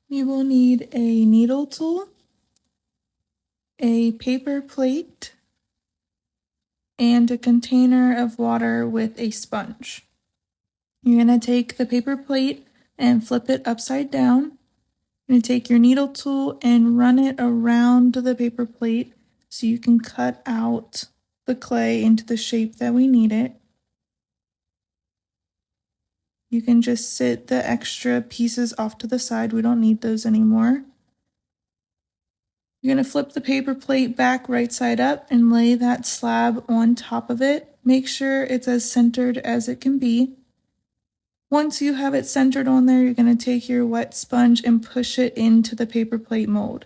You will need a needle tool, a paper plate, and a container of water with a sponge. You're going to take the paper plate and flip it upside down. You're going to take your needle tool and run it around the paper plate so you can cut out the clay into the shape that we need it. You can just sit the extra pieces off to the side. We don't need those anymore. You're going to flip the paper plate back right side up and lay that slab on top of it. Make sure it's as centered as it can be. Once you have it centered on there, you're going to take your wet sponge and push it into the paper plate mold.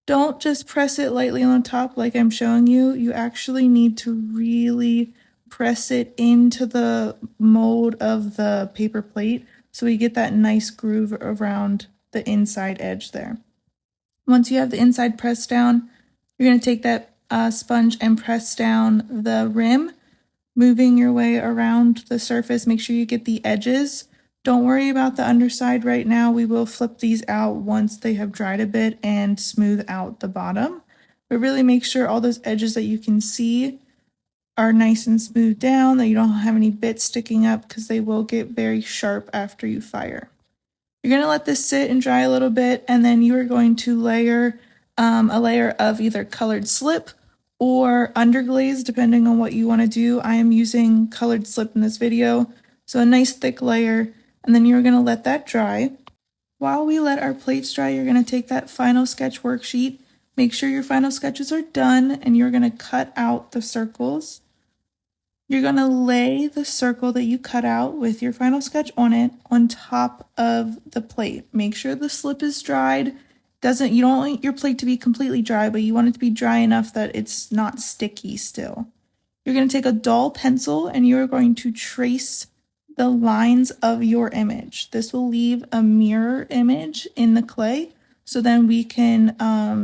Don't just press it lightly on top like I'm showing you. You actually need to really press it into the mold of the paper plate so we get that nice groove around the inside edge there. Once you have the inside pressed down, you're going to take that sponge and press down the rim, moving your way around the surface. Make sure you get the edges. Don't worry about the underside right now. We will flip these out once they have dried a bit and smooth out the bottom. But really make sure all those edges that you can see are nice and smooth down, that you don't have any bits sticking up because they will get very sharp after you fire. You're going to let this sit and dry a little bit, and then you are going to layer a layer of either colored slip or underglaze, depending on what you want to do. I am using colored slip in this video, so a nice thick layer, and then you're going to let that dry. While we let our plates dry, you're going to take that final sketch worksheet, make sure your final sketches are done, and you're going to cut out the circles. You're going to lay the circle that you cut out with your final sketch on it on top of the plate. Make sure the slip is dried. You don't want your plate to be completely dry, but you want it to be dry enough that it's not sticky still. You're going to take a dull pencil and you're going to trace the lines of your image. This will leave a mirror image in the clay, so then we can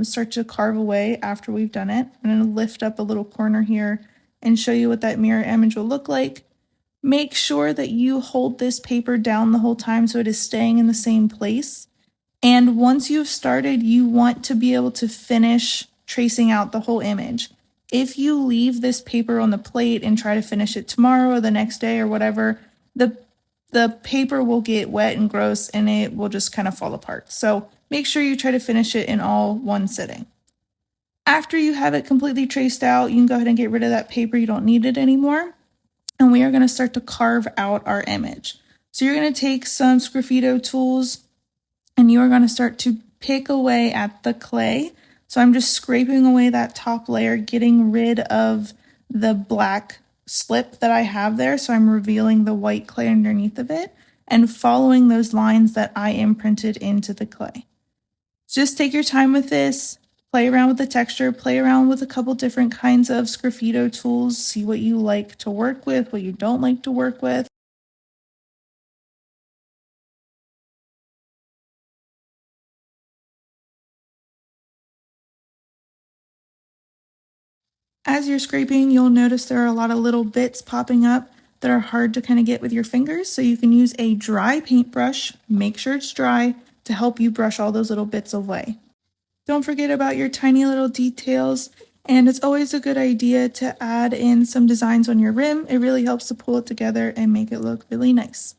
start to carve away after we've done it. I'm going to lift up a little corner here and show you what that mirror image will look like. Make sure that you hold this paper down the whole time so it is staying in the same place. And once you've started, you want to be able to finish tracing out the whole image. If you leave this paper on the plate and try to finish it tomorrow or the next day or whatever, the paper will get wet and gross and it will just kind of fall apart. So make sure you try to finish it in all one sitting. After you have it completely traced out, you can go ahead and get rid of that paper. You don't need it anymore. And we are going to start to carve out our image. So you're going to take some Sgraffito tools and you are going to start to pick away at the clay. So I'm just scraping away that top layer, getting rid of the black slip that I have there. So I'm revealing the white clay underneath of it and following those lines that I imprinted into the clay. Just take your time with this. Play around with the texture, play around with a couple different kinds of Sgraffito tools, see what you like to work with, what you don't like to work with. As you're scraping, you'll notice there are a lot of little bits popping up that are hard to kind of get with your fingers, so you can use a dry paintbrush, make sure it's dry, to help you brush all those little bits away. Don't forget about your tiny little details, and it's always a good idea to add in some designs on your rim. It really helps to pull it together and make it look really nice.